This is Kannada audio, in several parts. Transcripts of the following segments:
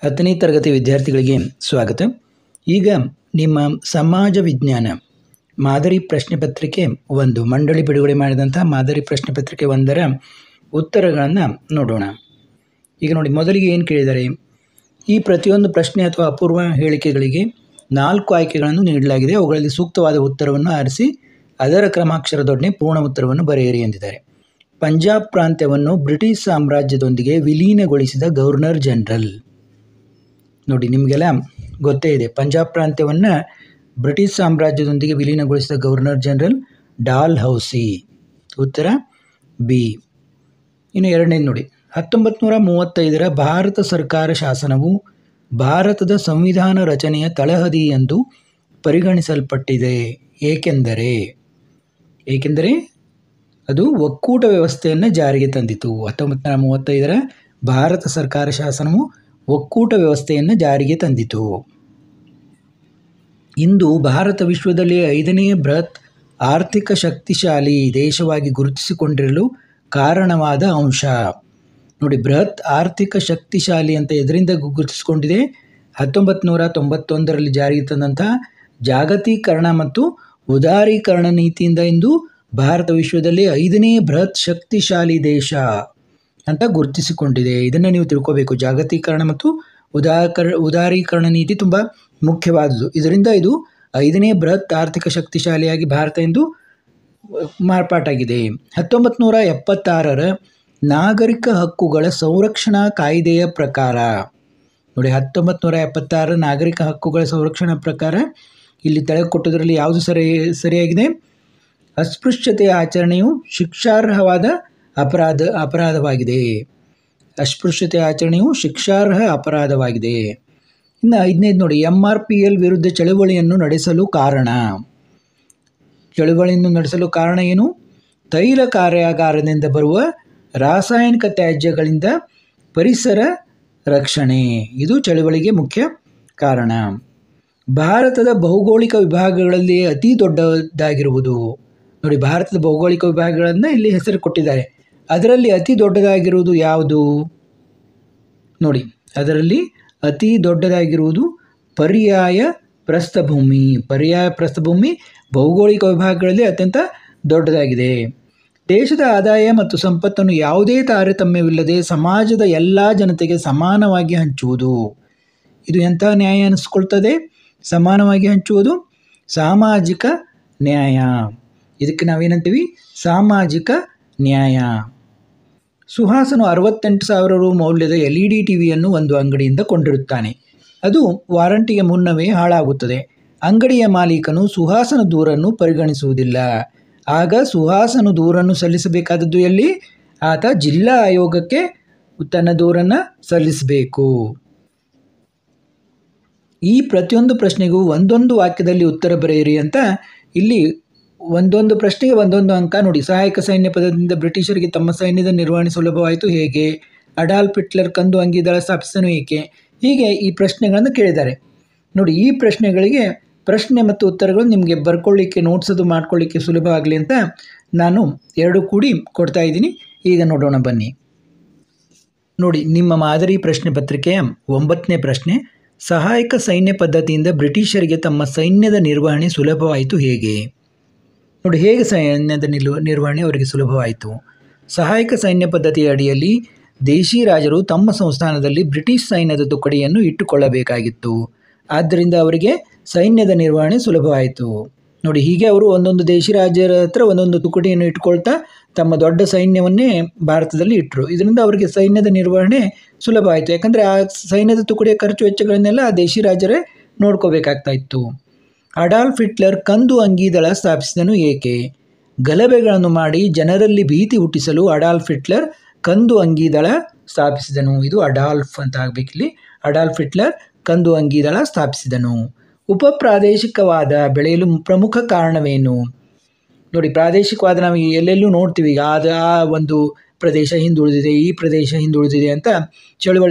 10ನೇ ತರಗತಿ ವಿದ್ಯಾರ್ಥಿಗಳಿಗೆ ಸ್ವಾಗತ. ಈಗ ನಿಮ್ಮ ಸಮಾಜ ವಿಜ್ಞಾನ ಮಾದರಿ ಪ್ರಶ್ನೆ ಪತ್ರಿಕೆ 1 ಮಂಡಳಿ ಬಿಡುಗಡೆ ಮಾಡಿದಂಥ ಮಾದರಿ ಪ್ರಶ್ನೆ ಪತ್ರಿಕೆ 1ರ ಉತ್ತರಗಳನ್ನು ನೋಡೋಣ. ಈಗ ನೋಡಿ, ಮೊದಲಿಗೆ ಏನು ಕೇಳಿದ್ದಾರೆ, ಈ ಪ್ರತಿಯೊಂದು ಪ್ರಶ್ನೆ ಅಥವಾ ಅಪೂರ್ವ ಹೇಳಿಕೆಗಳಿಗೆ 4 ಆಯ್ಕೆಗಳನ್ನು ನೀಡಲಾಗಿದೆ. ಅವುಗಳಲ್ಲಿ ಸೂಕ್ತವಾದ ಉತ್ತರವನ್ನು ಆರಿಸಿ ಅದರ ಕ್ರಮಾಕ್ಷರದೊಡನೆ ಪೂರ್ಣ ಉತ್ತರವನ್ನು ಬರೆಯಿರಿ ಎಂದಿದ್ದಾರೆ. ಪಂಜಾಬ್ ಪ್ರಾಂತ್ಯವನ್ನು ಬ್ರಿಟಿಷ್ ಸಾಮ್ರಾಜ್ಯದೊಂದಿಗೆ ವಿಲೀನಗೊಳಿಸಿದ ಗವರ್ನರ್ ಜನರಲ್. ನೋಡಿ, ನಿಮಗೆಲ್ಲ ಗೊತ್ತೇ ಇದೆ, ಪಂಜಾಬ್ ಪ್ರಾಂತ್ಯವನ್ನು ಬ್ರಿಟಿಷ್ ಸಾಮ್ರಾಜ್ಯದೊಂದಿಗೆ ವಿಲೀನಗೊಳಿಸಿದ ಗವರ್ನರ್ ಜನರಲ್ ಡಾಲ್ ಹೌಸಿ. ಉತ್ತರ ಬಿ. ಇನ್ನು ಎರಡನೇದು ನೋಡಿ, 1935ರ ಭಾರತ ಸರ್ಕಾರ ಶಾಸನವು ಭಾರತದ ಸಂವಿಧಾನ ರಚನೆಯ ತಳಹದಿ ಎಂದು ಪರಿಗಣಿಸಲ್ಪಟ್ಟಿದೆ. ಏಕೆಂದರೆ ಅದು ಒಕ್ಕೂಟ ವ್ಯವಸ್ಥೆಯನ್ನು ಜಾರಿಗೆ ತಂದಿತು. 1935ರ ಭಾರತ ಸರ್ಕಾರ ಶಾಸನವು ಒಕ್ಕೂಟ ವ್ಯವಸ್ಥೆಯನ್ನು ಜಾರಿಗೆ ತಂದಿತು. ಇಂದು ಭಾರತ ವಿಶ್ವದಲ್ಲಿ 5ನೇ ಬೃಹತ್ ಆರ್ಥಿಕ ಶಕ್ತಿಶಾಲಿ ದೇಶವಾಗಿ ಗುರುತಿಸಿಕೊಂಡಿರಲು ಕಾರಣವಾದ ಅಂಶ. ನೋಡಿ, ಬೃಹತ್ ಆರ್ಥಿಕ ಶಕ್ತಿಶಾಲಿ ಅಂತ ಎದರಿಂದ ಗುರುತಿಸಿಕೊಂಡಿದೆ? 1991ರಲ್ಲಿ ಜಾರಿಗೆ ತಂದಂಥ ಜಾಗತೀಕರಣ ಮತ್ತು ಉದಾರೀಕರಣ ನೀತಿಯಿಂದ ಇಂದು ಭಾರತ ವಿಶ್ವದಲ್ಲಿ 5ನೇ ಬೃಹತ್ ಶಕ್ತಿಶಾಲಿ ದೇಶ ಅಂತ ಗುರುತಿಸಿಕೊಂಡಿದೆ. ಇದನ್ನು ನೀವು ತಿಳ್ಕೋಬೇಕು. ಜಾಗತೀಕರಣ ಮತ್ತು ಉದಾರೀಕರಣ ನೀತಿ ತುಂಬ ಮುಖ್ಯವಾದುದು. ಇದರಿಂದ ಇದು 5ನೇ ಬೃಹತ್ ಆರ್ಥಿಕ ಶಕ್ತಿಶಾಲಿಯಾಗಿ ಭಾರತ ಎಂದು ಮಾರ್ಪಾಟಾಗಿದೆ. 1976ರ ನಾಗರಿಕ ಹಕ್ಕುಗಳ ಸಂರಕ್ಷಣಾ ಕಾಯ್ದೆಯ ಪ್ರಕಾರ, ನೋಡಿ, 1976ರ ನಾಗರಿಕ ಹಕ್ಕುಗಳ ಸಂರಕ್ಷಣಾ ಪ್ರಕಾರ ಇಲ್ಲಿ ತೆಳಗೆ ಕೊಟ್ಟದರಲ್ಲಿ ಯಾವುದು ಸರಿಯಾಗಿದೆ? ಅಸ್ಪೃಶ್ಯತೆಯ ಆಚರಣೆಯು ಶಿಕ್ಷಾರ್ಹವಾದ ಅಪರಾಧವಾಗಿದೆ. ಅಸ್ಪೃಶ್ಯತೆಯ ಆಚರಣೆಯು ಶಿಕ್ಷಾರ್ಹ ಅಪರಾಧವಾಗಿದೆ. ಇನ್ನು 5ನೇದು ನೋಡಿ, MRPL ವಿರುದ್ಧ ಚಳುವಳಿಯನ್ನು ನಡೆಸಲು ಕಾರಣ ಏನು? ತೈಲ ಕಾರ್ಯಾಗಾರದಿಂದ ಬರುವ ರಾಸಾಯನಿಕ ತ್ಯಾಜ್ಯಗಳಿಂದ ಪರಿಸರ ರಕ್ಷಣೆ, ಇದು ಚಳುವಳಿಗೆ ಮುಖ್ಯ ಕಾರಣ. ಭಾರತದ ಭೌಗೋಳಿಕ ವಿಭಾಗಗಳಲ್ಲಿ ಅತಿ ದೊಡ್ಡದಾಗಿರುವುದು. ನೋಡಿ, ಭಾರತದ ಭೌಗೋಳಿಕ ವಿಭಾಗಗಳನ್ನು ಇಲ್ಲಿ ಹೆಸರು ಕೊಟ್ಟಿದ್ದಾರೆ. ಅದರಲ್ಲಿ ಅತಿ ದೊಡ್ಡದಾಗಿರುವುದು ಯಾವುದು? ನೋಡಿ, ಅದರಲ್ಲಿ ಅತಿ ದೊಡ್ಡದಾಗಿರುವುದು ಪರ್ಯಾಯ ಪ್ರಸ್ಥಭೂಮಿ ಭೌಗೋಳಿಕ ವಿಭಾಗಗಳಲ್ಲಿ ಅತ್ಯಂತ ದೊಡ್ಡದಾಗಿದೆ. ದೇಶದ ಆದಾಯ ಮತ್ತು ಸಂಪತ್ತನ್ನು ಯಾವುದೇ ತಾರತಮ್ಯವಿಲ್ಲದೆ ಸಮಾಜದ ಎಲ್ಲ ಜನತೆಗೆ ಸಮಾನವಾಗಿ ಹಂಚುವುದು. ಇದು ಎಂಥ ನ್ಯಾಯ ಅನಿಸ್ಕೊಳ್ತದೆ? ಸಮಾನವಾಗಿ ಹಂಚುವುದು ಸಾಮಾಜಿಕ ನ್ಯಾಯ. ಇದಕ್ಕೆ ನಾವೇನಂತೀವಿ? ಸಾಮಾಜಿಕ ನ್ಯಾಯ. ಸುಹಾಸನು 68,000 ರು ಮೌಲ್ಯದ LED ಟಿವಿಯನ್ನು ಒಂದು ಅಂಗಡಿಯಿಂದ ಕೊಂಡಿರುತ್ತಾನೆ. ಅದು ವಾರಂಟಿಗೆ ಮುನ್ನವೇ ಹಾಳಾಗುತ್ತದೆ. ಅಂಗಡಿಯ ಮಾಲೀಕನು ಸುಹಾಸನ ದೂರನ್ನು ಪರಿಗಣಿಸುವುದಿಲ್ಲ. ಆಗ ಸುಹಾಸನು ದೂರನ್ನು ಸಲ್ಲಿಸಬೇಕಾದದ್ದು ಎಲ್ಲಿ? ಆತ ಜಿಲ್ಲಾ ಆಯೋಗಕ್ಕೆ ತನ್ನ ದೂರನ್ನು ಸಲ್ಲಿಸಬೇಕು. ಈ ಪ್ರತಿಯೊಂದು ಪ್ರಶ್ನೆಗೂ ಒಂದೊಂದು ವಾಕ್ಯದಲ್ಲಿ ಉತ್ತರ ಬರೆಯಿರಿ ಅಂತ ಇಲ್ಲಿ ಒಂದೊಂದು ಪ್ರಶ್ನೆಗೆ ಒಂದೊಂದು ಅಂಕ. ನೋಡಿ, ಸಹಾಯಕ ಸೈನ್ಯ ಪದದಿಂದ ಬ್ರಿಟಿಷರಿಗೆ ತಮ್ಮ ಸೈನ್ಯದ ನಿರ್ವಹಣೆ ಸುಲಭವಾಯಿತು ಹೇಗೆ? ಅಡಾಲ್ಫ್ ಹಿಟ್ಲರ್ ಕಂದು ಅಂಗಿ ದಳ ಸ್ಥಾಪಿಸಿದನು ಏಕೆ? ಹೀಗೆ ಈ ಪ್ರಶ್ನೆಗಳನ್ನು ಕೇಳಿದ್ದಾರೆ. ನೋಡಿ, ಈ ಪ್ರಶ್ನೆಗಳಿಗೆ ಪ್ರಶ್ನೆ ಮತ್ತು ಉತ್ತರಗಳು ನಿಮಗೆ ಬರ್ಕೊಳ್ಳಿಕ್ಕೆ, ನೋಟ್ಸದು ಮಾಡ್ಕೊಳ್ಳಿಕ್ಕೆ ಸುಲಭ ಆಗಲಿ ಅಂತ ನಾನು 2 ಕೂಡಿ ಕೊಡ್ತಾ ಇದ್ದೀನಿ. ಈಗ ನೋಡೋಣ ಬನ್ನಿ. ನೋಡಿ, ನಿಮ್ಮ ಮಾದರಿ ಪ್ರಶ್ನೆ ಪತ್ರಿಕೆಯ 9ನೇ ಪ್ರಶ್ನೆ, ಸಹಾಯಕ ಸೈನ್ಯ ಪದ್ಧತಿಯಿಂದ ಬ್ರಿಟಿಷರಿಗೆ ತಮ್ಮ ಸೈನ್ಯದ ನಿರ್ವಹಣೆ ಸುಲಭವಾಯಿತು ಹೇಗೆ? ನೋಡಿ, ಹೇಗೆ ಸೈನ್ಯದ ನಿರ್ವಹಣೆ ಅವರಿಗೆ ಸುಲಭವಾಯಿತು? ಸಹಾಯಕ ಸೈನ್ಯ ಪದ್ಧತಿಯ ಅಡಿಯಲ್ಲಿ ದೇಶಿ ರಾಜರು ತಮ್ಮ ಸಂಸ್ಥಾನದಲ್ಲಿ ಬ್ರಿಟಿಷ್ ಸೈನ್ಯದ ತುಕಡಿಯನ್ನು ಇಟ್ಟುಕೊಳ್ಳಬೇಕಾಗಿತ್ತು. ಆದ್ದರಿಂದ ಅವರಿಗೆ ಸೈನ್ಯದ ನಿರ್ವಹಣೆ ಸುಲಭವಾಯಿತು. ನೋಡಿ, ಹೀಗೆ ಅವರು ಒಂದೊಂದು ದೇಶಿ ರಾಜರ ಹತ್ರ ಒಂದೊಂದು ತುಕಡಿಯನ್ನು ಇಟ್ಕೊಳ್ತಾ ತಮ್ಮ ದೊಡ್ಡ ಸೈನ್ಯವನ್ನೇ ಭಾರತದಲ್ಲಿ ಇಟ್ಟರು. ಇದರಿಂದ ಅವರಿಗೆ ಸೈನ್ಯದ ನಿರ್ವಹಣೆ ಸುಲಭ ಆಯಿತು. ಯಾಕಂದರೆ ಆ ಸೈನ್ಯದ ತುಕಡಿಯ ಖರ್ಚು ವೆಚ್ಚಗಳನ್ನೆಲ್ಲ ಆ ದೇಶಿ ರಾಜರೇ ನೋಡ್ಕೋಬೇಕಾಗ್ತಾ ಇತ್ತು. ಅಡಾಲ್ಫ್ ಹಿಟ್ಲರ್ ಕಂದು ಅಂಗಿ ದಳ ಸ್ಥಾಪಿಸಿದನು ಏಕೆ? ಗಲಭೆಗಳನ್ನು ಮಾಡಿ ಜನರಲ್ಲಿ ಭೀತಿ ಹುಟ್ಟಿಸಲು ಅಡಾಲ್ಫ್ ಹಿಟ್ಲರ್ ಕಂದು ಅಂಗಿ ದಳ ಸ್ಥಾಪಿಸಿದನು. ಇದು ಅಡಾಲ್ಫ್ ಅಂತ ಆಗಬೇಕಿಲ್ಲಿ. ಅಡಾಲ್ಫ್ ಹಿಟ್ಲರ್ ಕಂದು ಅಂಗಿ ದಳ ಸ್ಥಾಪಿಸಿದನು. ಉಪಪ್ರಾದೇಶಿಕವಾದ ಬೆಳೆಯಲು ಪ್ರಮುಖ ಕಾರಣವೇನು? ನೋಡಿ, ಪ್ರಾದೇಶಿಕವಾದ ನಾವು ಎಲ್ಲೆಲ್ಲೂ ನೋಡ್ತೀವಿ. ಆ ಒಂದು ಪ್ರದೇಶ ಹಿಂದುಳಿದಿದೆ, ಈ ಪ್ರದೇಶ ಹಿಂದುಳಿದಿದೆ ಅಂತ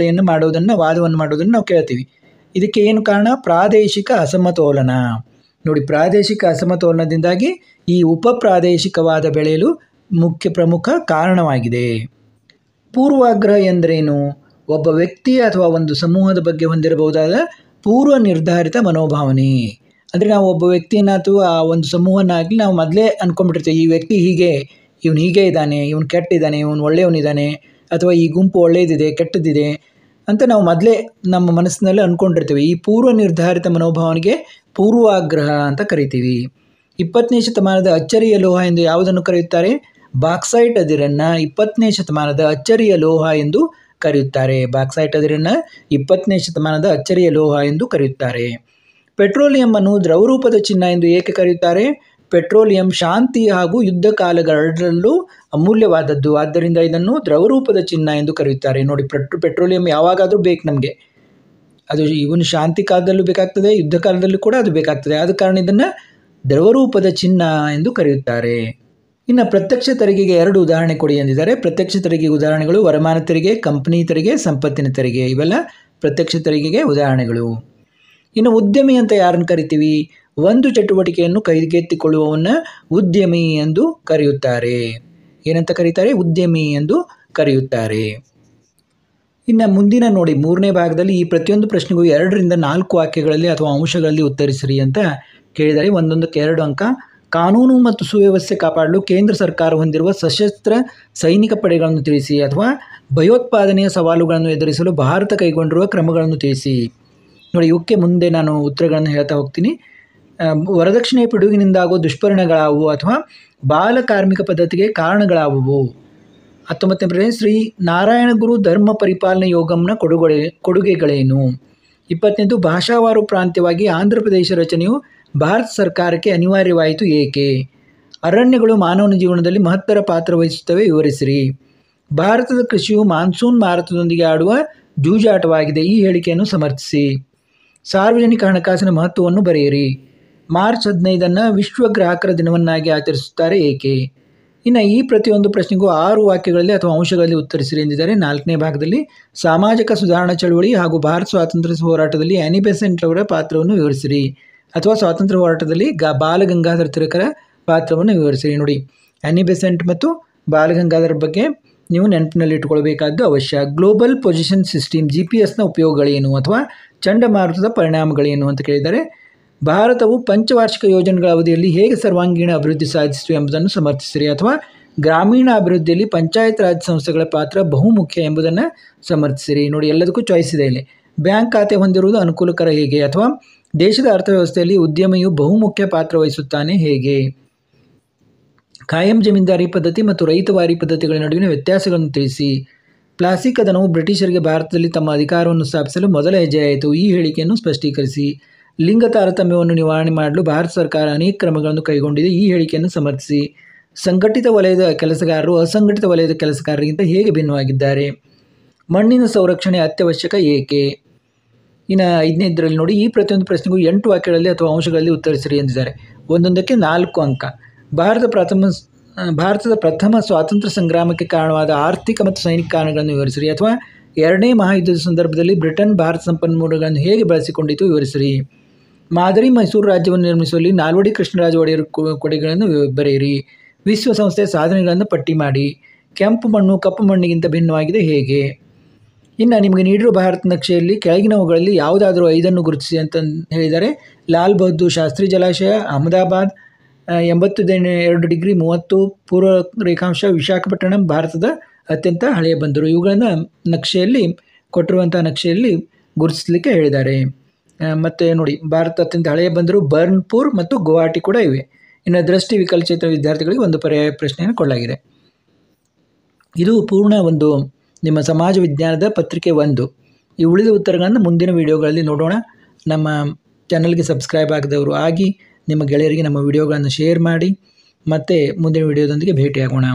ವಾದವನ್ನು ಮಾಡೋದನ್ನು ನಾವು ಕೇಳ್ತೀವಿ. ಇದಕ್ಕೆ ಏನು ಕಾರಣ? ಪ್ರಾದೇಶಿಕ ಅಸಮತೋಲನ. ನೋಡಿ, ಪ್ರಾದೇಶಿಕ ಅಸಮತೋಲನದಿಂದಾಗಿ ಈ ಉಪಪ್ರಾದೇಶಿಕವಾದ ಬೆಳೆಯಲು ಪ್ರಮುಖ ಕಾರಣವಾಗಿದೆ. ಪೂರ್ವಾಗ್ರಹ ಎಂದರೇನು? ಒಬ್ಬ ವ್ಯಕ್ತಿ ಅಥವಾ ಒಂದು ಸಮೂಹದ ಬಗ್ಗೆ ಹೊಂದಿರಬಹುದಾದ ಪೂರ್ವ ನಿರ್ಧಾರಿತ ಮನೋಭಾವನೆ. ಅಂದರೆ ನಾವು ಒಬ್ಬ ವ್ಯಕ್ತಿಯನ್ನು ಅಥವಾ ಒಂದು ಸಮೂಹನಾಗಲಿ ನಾವು ಮೊದಲೇ ಅಂದ್ಕೊಂಡ್ಬಿಟ್ಟಿರ್ತೀವಿ, ಈ ವ್ಯಕ್ತಿ ಹೀಗೆ, ಇವನು ಹೀಗೆ ಇದ್ದಾನೆ, ಇವನು ಕೆಟ್ಟಿದ್ದಾನೆ, ಇವನು ಒಳ್ಳೆಯವನಿದ್ದಾನೆ, ಅಥವಾ ಈ ಗುಂಪು ಒಳ್ಳೆಯದಿದೆ ಕೆಟ್ಟದಿದೆ ಅಂತ ನಾವು ಮೊದಲೇ ನಮ್ಮ ಮನಸ್ಸಿನಲ್ಲಿ ಅಂದ್ಕೊಂಡಿರ್ತೀವಿ. ಈ ಪೂರ್ವ ನಿರ್ಧಾರಿತ ಮನೋಭಾವನೆಗೆ ಪೂರ್ವಾಗ್ರಹ ಅಂತ ಕರಿತೀವಿ. 20ನೇ ಶತಮಾನದ ಅಚ್ಚರಿಯ ಲೋಹ ಎಂದು ಯಾವುದನ್ನು ಕರೆಯುತ್ತಾರೆ? ಬಾಕ್ಸೈಟ್ ಅದಿರನ್ನು 20ನೇ ಶತಮಾನದ ಅಚ್ಚರಿಯ ಲೋಹ ಎಂದು ಕರೆಯುತ್ತಾರೆ. ಬಾಕ್ಸೈಟ್ ಅದಿರನ್ನು 20ನೇ ಶತಮಾನದ ಅಚ್ಚರಿಯ ಲೋಹ ಎಂದು ಕರೆಯುತ್ತಾರೆ. ಪೆಟ್ರೋಲಿಯಂ ಅನ್ನು ದ್ರವರೂಪದ ಚಿನ್ನ ಎಂದು ಏಕೆ ಕರೆಯುತ್ತಾರೆ? ಪೆಟ್ರೋಲಿಯಂ ಶಾಂತಿ ಹಾಗೂ ಯುದ್ಧ ಕಾಲಗಳೆರಡರಲ್ಲೂ ಅಮೂಲ್ಯವಾದದ್ದು, ಆದ್ದರಿಂದ ಇದನ್ನು ದ್ರವರೂಪದ ಚಿನ್ನ ಎಂದು ಕರೆಯುತ್ತಾರೆ. ನೋಡಿ, ಪೆಟ್ರೋಲಿಯಂ ಯಾವಾಗಾದರೂ ಬೇಕು ನಮಗೆ, ಅದು ಇವನು ಶಾಂತಿ ಕಾಲದಲ್ಲೂ ಬೇಕಾಗ್ತದೆ, ಯುದ್ಧ ಕಾಲದಲ್ಲೂ ಕೂಡ ಅದು ಬೇಕಾಗ್ತದೆ. ಆದ ಕಾರಣ ಇದನ್ನು ದ್ರವರೂಪದ ಚಿನ್ನ ಎಂದು ಕರೆಯುತ್ತಾರೆ. ಇನ್ನು ಪ್ರತ್ಯಕ್ಷ ತೆರಿಗೆಗೆ 2 ಉದಾಹರಣೆ ಕೊಡಿ ಎಂದಿದ್ದಾರೆ. ಪ್ರತ್ಯಕ್ಷ ತೆರಿಗೆ ಉದಾಹರಣೆಗಳು ವರಮಾನ ತೆರಿಗೆ, ಕಂಪನಿ ತೆರಿಗೆ, ಸಂಪತ್ತಿನ ತೆರಿಗೆ. ಇವೆಲ್ಲ ಪ್ರತ್ಯಕ್ಷ ತೆರಿಗೆಗೆ ಉದಾಹರಣೆಗಳು. ಇನ್ನು ಉದ್ಯಮಿ ಅಂತ ಯಾರನ್ನು ಕರಿತೀವಿ? ಒಂದು ಚಟುವಟಿಕೆಯನ್ನು ಕೈಗೆತ್ತಿಕೊಳ್ಳುವವನ್ನ ಉದ್ಯಮಿ ಎಂದು ಕರೆಯುತ್ತಾರೆ. ಏನಂತ ಕರೀತಾರೆ? ಉದ್ಯಮಿ ಎಂದು ಕರೆಯುತ್ತಾರೆ. ಇನ್ನು ಮುಂದಿನ ನೋಡಿ, 3ನೇ ಭಾಗದಲ್ಲಿ ಈ ಪ್ರತಿಯೊಂದು ಪ್ರಶ್ನೆಗೂ 2 ರಿಂದ 4 ವಾಕ್ಯಗಳಲ್ಲಿ ಅಥವಾ ಅಂಶಗಳಲ್ಲಿ ಉತ್ತರಿಸಿರಿ ಅಂತ ಕೇಳಿದರೆ ಒಂದೊಂದಕ್ಕೆ 2 ಅಂಕ. ಕಾನೂನು ಮತ್ತು ಸುವ್ಯವಸ್ಥೆ ಕಾಪಾಡಲು ಕೇಂದ್ರ ಸರ್ಕಾರ ಹೊಂದಿರುವ ಸಶಸ್ತ್ರ ಸೈನಿಕ ಪಡೆಗಳನ್ನು ತಿಳಿಸಿ, ಅಥವಾ ಭಯೋತ್ಪಾದನೆಯ ಸವಾಲುಗಳನ್ನು ಎದುರಿಸಲು ಭಾರತ ಕೈಗೊಂಡಿರುವ ಕ್ರಮಗಳನ್ನು ತಿಳಿಸಿ. ನೋಡಿ, ಇವಕ್ಕೆ ಮುಂದೆ ನಾನು ಉತ್ತರಗಳನ್ನು ಹೇಳ್ತಾ ಹೋಗ್ತೀನಿ. ವರದಕ್ಷಿಣೆ ಪಿಡುಗಿನಿಂದಾಗುವ ದುಷ್ಪರಿಣಾಮಗಳಾವುವು, ಅಥವಾ ಬಾಲ ಕಾರ್ಮಿಕ ಪದ್ಧತಿಗೆ ಕಾರಣಗಳಾವುವು? 19ನೇ ಪ್ರಶ್ನೆ, ಶ್ರೀ ನಾರಾಯಣ ಗುರು ಧರ್ಮ ಪರಿಪಾಲನೆ ಯೋಗಂನ ಕೊಡುಗೆಗಳೇನು? 20ನೇದು, ಭಾಷಾವಾರು ಪ್ರಾಂತ್ಯವಾಗಿ ಆಂಧ್ರ ಪ್ರದೇಶ ರಚನೆಯು ಭಾರತ ಸರ್ಕಾರಕ್ಕೆ ಅನಿವಾರ್ಯವಾಯಿತು ಏಕೆ? ಅರಣ್ಯಗಳು ಮಾನವನ ಜೀವನದಲ್ಲಿ ಮಹತ್ತರ ಪಾತ್ರ ವಹಿಸುತ್ತವೆ, ವಿವರಿಸಿರಿ. ಭಾರತದ ಕೃಷಿಯು ಮಾನ್ಸೂನ್ ಮಾರುತದೊಂದಿಗೆ ಆಡುವ ಜೂಜಾಟವಾಗಿದೆ, ಈ ಹೇಳಿಕೆಯನ್ನು ಸಮರ್ಥಿಸಿ. ಸಾರ್ವಜನಿಕ ಹಣಕಾಸಿನ ಮಹತ್ವವನ್ನು ಬರೆಯಿರಿ. ಮಾರ್ಚ್ 15 ವಿಶ್ವ ಗ್ರಾಹಕರ ದಿನವನ್ನಾಗಿ ಆಚರಿಸುತ್ತಾರೆ, ಏಕೆ? ಇನ್ನು ಈ ಪ್ರತಿಯೊಂದು ಪ್ರಶ್ನೆಗೂ 6 ವಾಕ್ಯಗಳಲ್ಲಿ ಅಥವಾ ಅಂಶಗಳಲ್ಲಿ ಉತ್ತರಿಸಿರಿ ಎಂದಿದ್ದಾರೆ. 4ನೇ ಭಾಗದಲ್ಲಿ ಸಾಮಾಜಿಕ ಸುಧಾರಣಾ ಚಳವಳಿ ಹಾಗೂ ಭಾರತ ಸ್ವಾತಂತ್ರ್ಯ ಹೋರಾಟದಲ್ಲಿ ಆನಿ ಬೆಸೆಂಟ್ ಅವರ ಪಾತ್ರವನ್ನು ವಿವರಿಸಿರಿ, ಅಥವಾ ಸ್ವಾತಂತ್ರ್ಯ ಹೋರಾಟದಲ್ಲಿ ಬಾಲಗಂಗಾಧರ ತಿಲಕರ ಪಾತ್ರವನ್ನು ವಿವರಿಸಿರಿ. ನೋಡಿ, ಆನಿ ಬೆಸೆಂಟ್ ಮತ್ತು ಬಾಲಗಂಗಾಧರ ಬಗ್ಗೆ ನೀವು ನೆನಪಿನಲ್ಲಿ ಇಟ್ಟುಕೊಳ್ಬೇಕಾದ್ದು ಅವಶ್ಯ. ಗ್ಲೋಬಲ್ ಪೊಸಿಷನ್ ಸಿಸ್ಟಮ್ GPS ಉಪಯೋಗಗಳೇನು, ಅಥವಾ ಚಂಡಮಾರುತದ ಪರಿಣಾಮಗಳೇನು ಅಂತ ಕೇಳಿದರೆ, ಭಾರತವು ಪಂಚವಾರ್ಷಿಕ ಯೋಜನೆಗಳ ಅವಧಿಯಲ್ಲಿ ಹೇಗೆ ಸರ್ವಾಂಗೀಣ ಅಭಿವೃದ್ಧಿ ಸಾಧಿಸಿತು ಎಂಬುದನ್ನು ಸಮರ್ಥಿಸಿರಿ, ಅಥವಾ ಗ್ರಾಮೀಣ ಅಭಿವೃದ್ಧಿಯಲ್ಲಿ ಪಂಚಾಯತ್ ರಾಜ್ ಸಂಸ್ಥೆಗಳ ಪಾತ್ರ ಬಹುಮುಖ್ಯ ಎಂಬುದನ್ನು ಸಮರ್ಥಿಸಿರಿ. ನೋಡಿ, ಎಲ್ಲದಕ್ಕೂ ಚಾಯ್ಸ್ ಇದೆ ಇಲ್ಲಿ. ಬ್ಯಾಂಕ್ ಖಾತೆ ಹೊಂದಿರುವುದು ಅನುಕೂಲಕರ ಹೇಗೆ, ಅಥವಾ ದೇಶದ ಅರ್ಥವ್ಯವಸ್ಥೆಯಲ್ಲಿ ಉದ್ಯಮಿಯು ಬಹುಮುಖ್ಯ ಪಾತ್ರ ವಹಿಸುತ್ತಾನೆ ಹೇಗೆ? ಕಾಯಂ ಜಮೀನ್ದಾರಿ ಪದ್ಧತಿ ಮತ್ತು ರೈತವಾರಿ ಪದ್ಧತಿಗಳ ನಡುವಿನ ವ್ಯತ್ಯಾಸಗಳನ್ನು ತಿಳಿಸಿ. ಪ್ಲಾಸಿ ಕದನವು ಬ್ರಿಟಿಷರಿಗೆ ಭಾರತದಲ್ಲಿ ತಮ್ಮ ಅಧಿಕಾರವನ್ನು ಸ್ಥಾಪಿಸಲು ಮೊದಲ ಹೆಜ್ಜೆಯಾಯಿತು, ಈ ಹೇಳಿಕೆಯನ್ನು ಸ್ಪಷ್ಟೀಕರಿಸಿ. ಲಿಂಗ ತಾರತಮ್ಯವನ್ನು ನಿವಾರಣೆ ಮಾಡಲು ಭಾರತ ಸರ್ಕಾರ ಅನೇಕ ಕ್ರಮಗಳನ್ನು ಕೈಗೊಂಡಿದೆ, ಈ ಹೇಳಿಕೆಯನ್ನು ಸಮರ್ಥಿಸಿ. ಸಂಘಟಿತ ವಲಯದ ಕೆಲಸಗಾರರು ಅಸಂಘಟಿತ ವಲಯದ ಕೆಲಸಗಾರರಿಗಿಂತ ಹೇಗೆ ಭಿನ್ನವಾಗಿದ್ದಾರೆ? ಮಣ್ಣಿನ ಸಂರಕ್ಷಣೆ ಅತ್ಯವಶ್ಯಕ ಏಕೆ? ಇನ್ನು 5ನೇದರಲ್ಲಿ ನೋಡಿ, ಈ ಪ್ರತಿಯೊಂದು ಪ್ರಶ್ನೆಗೂ 8 ವಾಕ್ಯಗಳಲ್ಲಿ ಅಥವಾ ಅಂಶಗಳಲ್ಲಿ ಉತ್ತರಿಸಿರಿ ಎಂದಿದ್ದಾರೆ. ಒಂದೊಂದಕ್ಕೆ 4 ಅಂಕ. ಭಾರತದ ಪ್ರಥಮ ಸ್ವಾತಂತ್ರ್ಯ ಸಂಗ್ರಾಮಕ್ಕೆ ಕಾರಣವಾದ ಆರ್ಥಿಕ ಮತ್ತು ಸೈನಿಕ ಕಾರಣಗಳನ್ನು ವಿವರಿಸಿರಿ, ಅಥವಾ 2ನೇ ಮಹಾಯುದ್ಧದ ಸಂದರ್ಭದಲ್ಲಿ ಬ್ರಿಟನ್ ಭಾರತ ಸಂಪನ್ಮೂಲಗಳನ್ನು ಹೇಗೆ ಬಳಸಿಕೊಂಡಿತು, ವಿವರಿಸಿರಿ. ಮಾದರಿ ಮೈಸೂರು ರಾಜ್ಯವನ್ನು ನಿರ್ಮಿಸುವಲ್ಲಿ ನಾಲ್ವಡಿ ಕೃಷ್ಣರಾಜ ಒಡೆಯರ್ ಕೊಡುಗೆಗಳನ್ನು ಬರೆಯಿರಿ. ವಿಶ್ವಸಂಸ್ಥೆಯ ಸಾಧನೆಗಳನ್ನು ಪಟ್ಟಿ ಮಾಡಿ. ಕೆಂಪು ಮಣ್ಣು ಕಪ್ಪು ಮಣ್ಣಿಗಿಂತ ಭಿನ್ನವಾಗಿದೆ ಹೇಗೆ? ಇನ್ನು ನಿಮಗೆ ನೀಡಿರುವ ಭಾರತ ನಕ್ಷೆಯಲ್ಲಿ ಕೆಳಗಿನವುಗಳಲ್ಲಿ ಯಾವುದಾದರೂ 5 ಗುರುತಿಸಿ ಅಂತ ಹೇಳಿದ್ದಾರೆ. ಲಾಲ್ ಬಹದ್ದೂರ್ ಶಾಸ್ತ್ರಿ ಜಲಾಶಯ, ಅಹಮದಾಬಾದ್ 82 ಡಿಗ್ರಿ 30 ಪೂರ್ವ ರೇಖಾಂಶ, ವಿಶಾಖಪಟ್ಟಣಂ ಭಾರತದ ಅತ್ಯಂತ ಹಳೆಯ ಬಂದರು. ಇವುಗಳನ್ನು ನಕ್ಷೆಯಲ್ಲಿ ಕೊಟ್ಟಿರುವಂಥ ನಕ್ಷೆಯಲ್ಲಿ ಗುರುತಿಸಲಿಕ್ಕೆ ಹೇಳಿದ್ದಾರೆ. ಮತ್ತು ನೋಡಿ, ಭಾರತ ಅತ್ಯಂತ ಹಳೆಯ ಬಂದರು ಬರ್ನ್ಪುರ್ ಮತ್ತು ಗುವಾಹಟಿ ಕೂಡ ಇವೆ. ಇನ್ನು ದೃಷ್ಟಿ ವಿಕಲಚೇತನ ವಿದ್ಯಾರ್ಥಿಗಳಿಗೆ ಒಂದು ಪರ್ಯಾಯ ಪ್ರಶ್ನೆಯನ್ನು ಕೊಡಲಾಗಿದೆ. ಇದು ಪೂರ್ಣ ಒಂದು ನಿಮ್ಮ ಸಮಾಜ ವಿಜ್ಞಾನದ ಪತ್ರಿಕೆ 1. ಈ ಉಳಿದ ಉತ್ತರಗಳನ್ನು ಮುಂದಿನ ವಿಡಿಯೋಗಳಲ್ಲಿ ನೋಡೋಣ. ನಮ್ಮ ಚಾನಲ್ಗೆ ಸಬ್ಸ್ಕ್ರೈಬ್ ಆಗದವರು ಆಗಿ, ನಿಮ್ಮ ಗೆಳೆಯರಿಗೆ ನಮ್ಮ ವಿಡಿಯೋಗಳನ್ನು ಶೇರ್ ಮಾಡಿ. ಮತ್ತೆ ಮುಂದಿನ ವಿಡಿಯೋದೊಂದಿಗೆ ಭೇಟಿಯಾಗೋಣ.